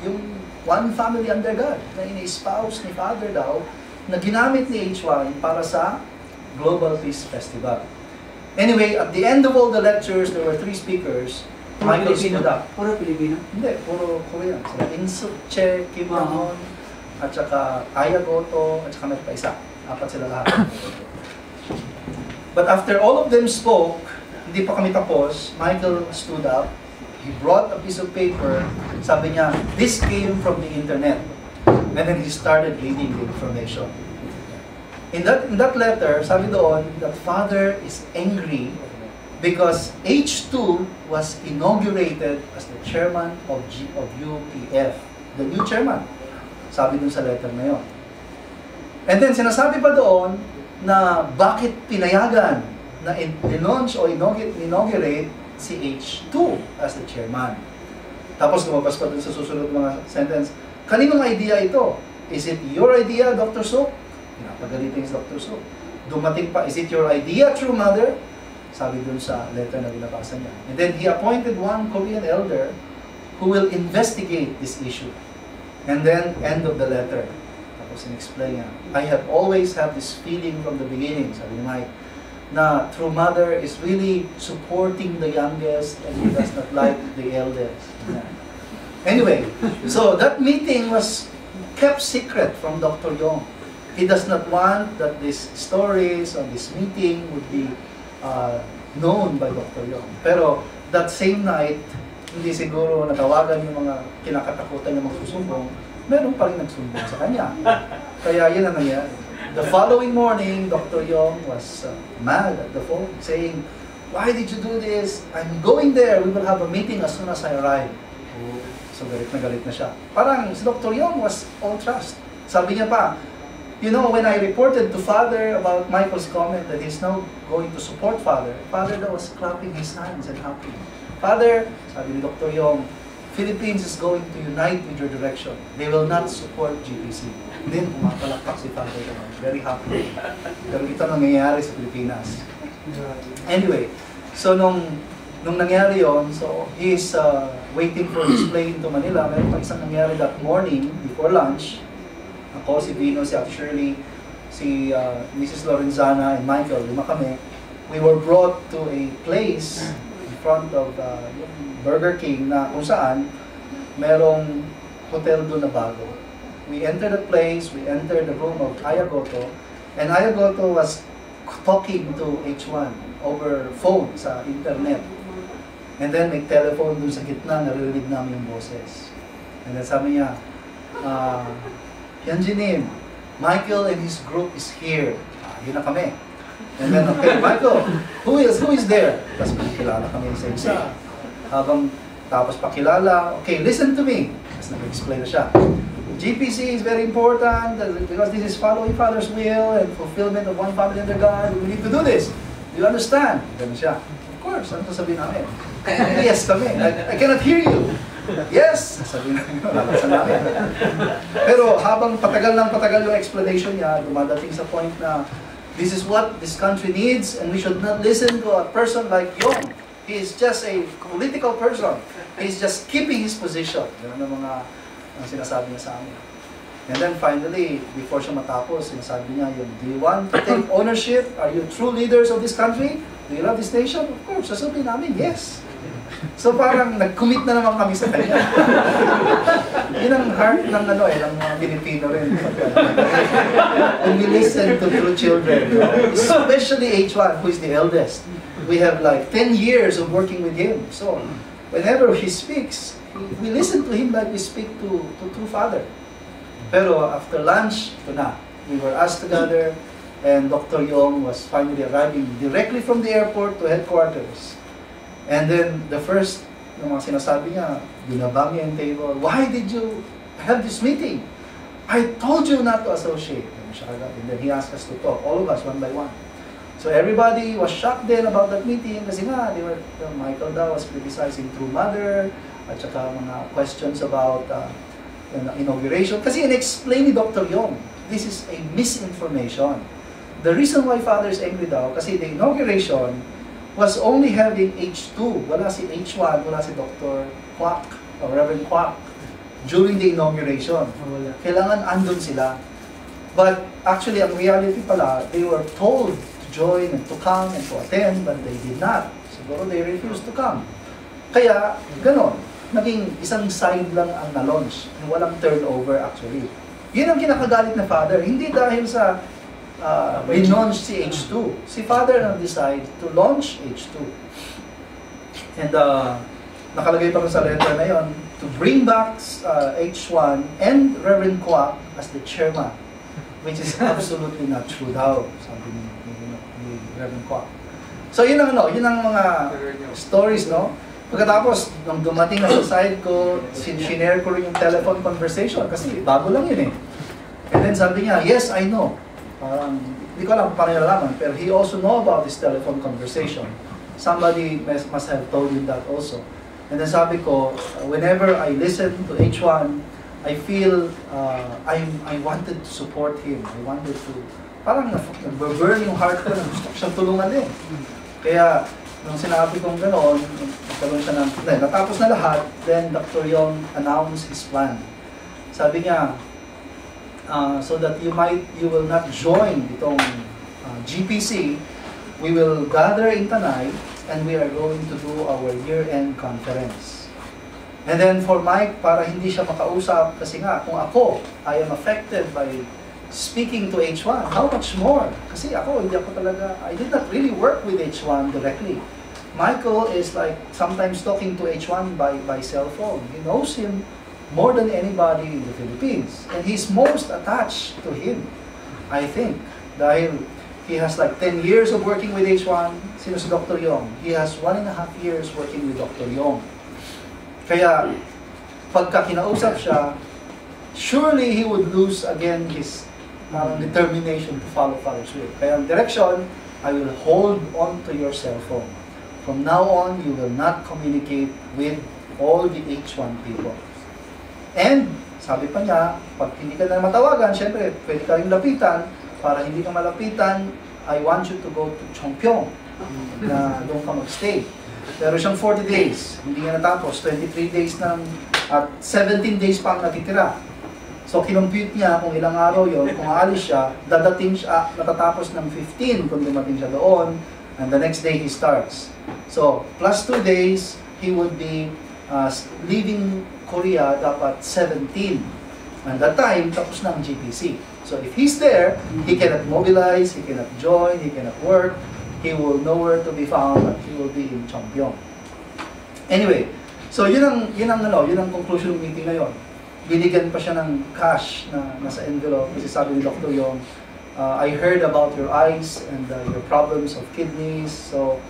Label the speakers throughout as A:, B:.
A: yung one family under God na ini-espouse ni Father daw na ginamit ni H1 para sa Global Peace Festival. Anyway, at the end of all the lectures, there were 3 speakers. Michael stood up.
B: Puro Pilipino?
A: Hindi, puro Korean. Sila Insuk, Che, Kim Jong-un, at saka Aya Goto, at saka may pa isa. 4 sila lahat. But after all of them spoke, hindi pa kami tapos, Michael stood up. He brought a piece of paper. Sabi niya, this came from the internet. And then he started reading the information. In that letter, sabi doon, that Father is angry because H2 was inaugurated as the chairman of UPF. The new chairman. Sabi dun sa letter na yun. And then sinasabi pa doon na bakit pinayagan na i-launch o inaugurate si H2 as the chairman. Tapos lumabas pa dun sa susunod mga sentence, kaninong idea ito? Is it your idea, Dr. Sok? Pinapagalitin si Dr. Sok. Dumating pa, is it your idea, True Mother? Sabi dun sa letter na binabasa niya. And then he appointed one Korean elder who will investigate this issue. And then, end of the letter. Tapos in-explain niya, I have always had this feeling from the beginning, sabi ni Mike, na True Mother is really supporting the youngest and he does not like the eldest. Anyway, so that meeting was kept secret from Dr. Yong. He does not want that these stories on this meeting would be known by Dr. Yong. Pero that same night, hindi siguro natawagan yung mga kinakatakutan niya magsusumbong, meron pa rin nagsumbong sa kanya. Kaya yun ang nangyari. The following morning, Dr. Yong was mad at the phone, saying, why did you do this? I'm going there. We will have a meeting as soon as I arrive. So galit na siya. Parang si Dr. Yong was all trust. Sabi niya pa, you know, when I reported to Father about Michael's comment that he's now going to support Father, Father was clapping his hands and happy. Father, sabi ni Dr. Yong, Philippines is going to unite with your direction. They will not support GPC. Then, pumapalakpak si Father naman. Very happy. Pero ito nangyayari sa Pilipinas. Anyway, so nung nangyari yon, so he's waiting for his plane to Manila. Meron pa isang nangyari that morning, before lunch. Ako, si Vino, si Ate Shirley, si Mrs. Lorenzana, and Michael, 5 kami. We were brought to a place in front of Burger King na kung saan merong hotel doon na bago. We entered the place, we entered the room of Ayagoto, and Ayagoto was talking to H1 over phone sa internet. And then may telephone doon sa gitna, naririnig namin yung boses. And then sabi niya, Yanjinim, Michael and his group is here. Yun na kami. And then, okay, Michael, who is there? Tapos pakilala kami sa isa. Tapos pakilala, okay, listen to me. Tapos nag-explain na siya. GPC is very important because this is following Father's will and fulfillment of one family under God. We need to do this. Do you understand? Ganun siya. Of course, ano to sabihin namin? Yes kami. I cannot hear you. Yes! Sabihin namin. Pero habang patagal yung explanation niya, dumadating sa point na this is what this country needs and we should not listen to a person like Yong. He is just a political person. He is just keeping his position. Yan ang mga ang sinasabi niya sa amin. And then finally, before siya matapos, sinasabi niya yung, do you want to take ownership? Are you true leaders of this country? Do you love this nation? Of course, sasabihin namin, yes. So parang nag-commit na naman kami sa kanya. Yun ang heart ng ng mga Pilipino rin. When we listen to true children, especially H1, who is the eldest. We have like 10 years of working with him. So whenever he speaks, we listen to him like we speak to true Father. Pero after lunch, ito na. We were asked together, and Dr. Yong was finally arriving directly from the airport to headquarters. And then the first, yung mga sinasabi niya, binabang niya yung table, why did you have this meeting? I told you not to associate. And then he asked us to talk, all of us, one by one. So everybody was shocked then about that meeting kasi nga, Michael daw was criticizing True Mother, at saka mga questions about inauguration. Kasi in-explain ni Dr. Yong, this is a misinformation. The reason why Father is angry daw, kasi the inauguration was only having H2. Wala si H1, wala si Dr. Kwak, or Reverend Kwak. during the inauguration. Kailangan andun sila. But actually, ang reality pala, they were told to join and to come and to attend, but they did not. Siguro they refused to come. Kaya, ganon. Naging isang side lang ang na-launch. Walang turnover actually. Yun ang kinakagalit na Father. Hindi dahil sa launch si H2. Si Father ang decide to launch H2. And nakalagay pa rin sa letter na yon to bring back H1 and Reverend Kwak as the chairman. Which is absolutely not true daw, sabi ni Reverend Kwak. So yun ang mga stories, no? Pagkatapos, nung dumating na sa side ko, sinare ko rin yung telephone conversation kasi bago lang yun eh. And then sabi niya, yes, I know. Parang, hindi ko alam kung paano nalaman, pero he also know about this telephone conversation. Somebody must have told him that also. And then sabi ko, whenever I listen to H1, I feel I wanted to support him. I wanted to, parang nag-burn yung heart ko na gusto ko siyang tulungan din. Kaya, nung sinabi kong gano'n, nagkaroon siya ng, natapos na lahat, then Dr. Yong announced his plan. Sabi niya, so that you will not join itong GPC, we will gather in Tanay, and we are going to do our year-end conference. And then for Mike, para hindi siya makausap, kasi nga, kung ako, I am affected by speaking to H1, how much more? Kasi ako, hindi ako talaga, I did not really work with H1 directly. Michael is like sometimes talking to H1 by cell phone. He knows him more than anybody in the Philippines. And he's most attached to him, I think. Dahil he has like 10 years of working with H1, sino si Dr. Yong? He has 1.5 years working with Dr. Yong. Kaya, pagka kinausap siya, surely he would lose again his determination to follow Father's will. Kaya ang direction, I will hold on to your cell phone. From now on, you will not communicate with all the H1 people. And, sabi pa niya, pag hindi ka na matawagan, syempre, pwede ka rin lapitan. Para hindi ka malapitan, I want you to go to Chongpyong, na doon ka magstay. Pero siyang 40 days, hindi nga natapos, 23 days at 17 days pa ang natitira. So kinumpute niya kung ilang araw yon, kung aalis siya, dadating siya, natatapos ng 15 kung dumating siya doon, and the next day he starts. So, plus 2 days, he would be leaving Korea dapat 17. And that time, tapos na ang GPC. So if he's there, he cannot mobilize, he cannot join, he cannot work, he will nowhere to be found, but he will be in Chongpyong. Anyway, so yun ang conclusion ng meeting na yun. Binigyan pa siya ng cash na nasa envelope kasi sabi ni Dr. Yong, I heard about your eyes and your problems of kidneys, so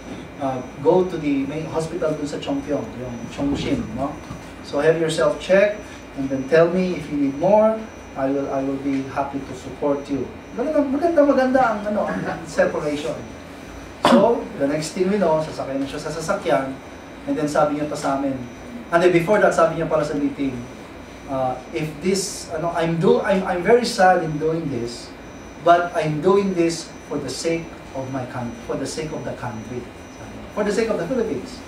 A: go to the main hospital dun sa Chongpyong, yung Chongshin, no? So have yourself checked and then tell me if you need more. I will be happy to support you. Maganda ang separation. So, the next thing we know, sasakay na siya sa sasakyan, and then sabi niya pa sa amin, and then before that, sabi niya pala sa meeting, if this, I'm very sad in doing this, but I'm doing this for the sake of my country, for the sake of the country, for the sake of the Philippines.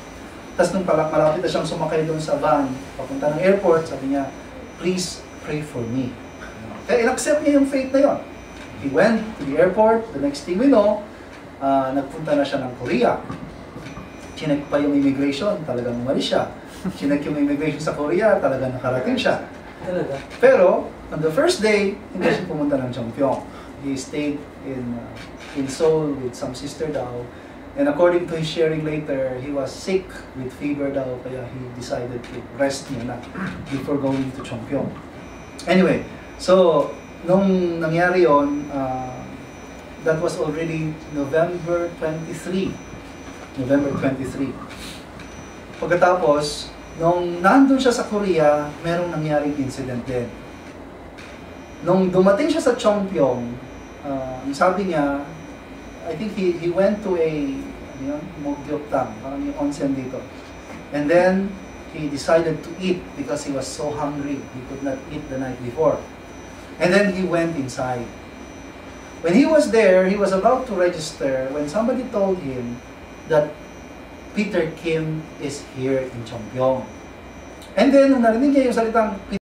A: Tapos nung malapit na siyang sumakay doon sa van, papunta ng airport, sabi niya, please pray for me. Kaya in-accept niya yung faith na yon. He went to the airport, the next thing we know, nagpunta na siya ng Korea. Chinek pa yung immigration, talagang umalis siya. Chinek yung immigration sa Korea, talagang nakarating siya. Pero, on the first day, hindi siya pumunta ng Chongpyong. He stayed in Seoul with some sister daw. And according to his sharing later, he was sick with fever daw, kaya he decided to rest muna before going to Chongpyong. Anyway, so, nung nangyari yon, that was already November 23. November 23. Pagkatapos, nung nandun siya sa Korea, merong nangyaring incident din. Nung dumating siya sa Chongpyong, sabi niya, I think he went to a Mogyoptang, parang yung onsen dito. And then, he decided to eat because he was so hungry. He could not eat the night before. And then he went inside. When he was there, he was about to register when somebody told him that Peter Kim is here in Chongpyong. And then, nung narinig niya yung salitang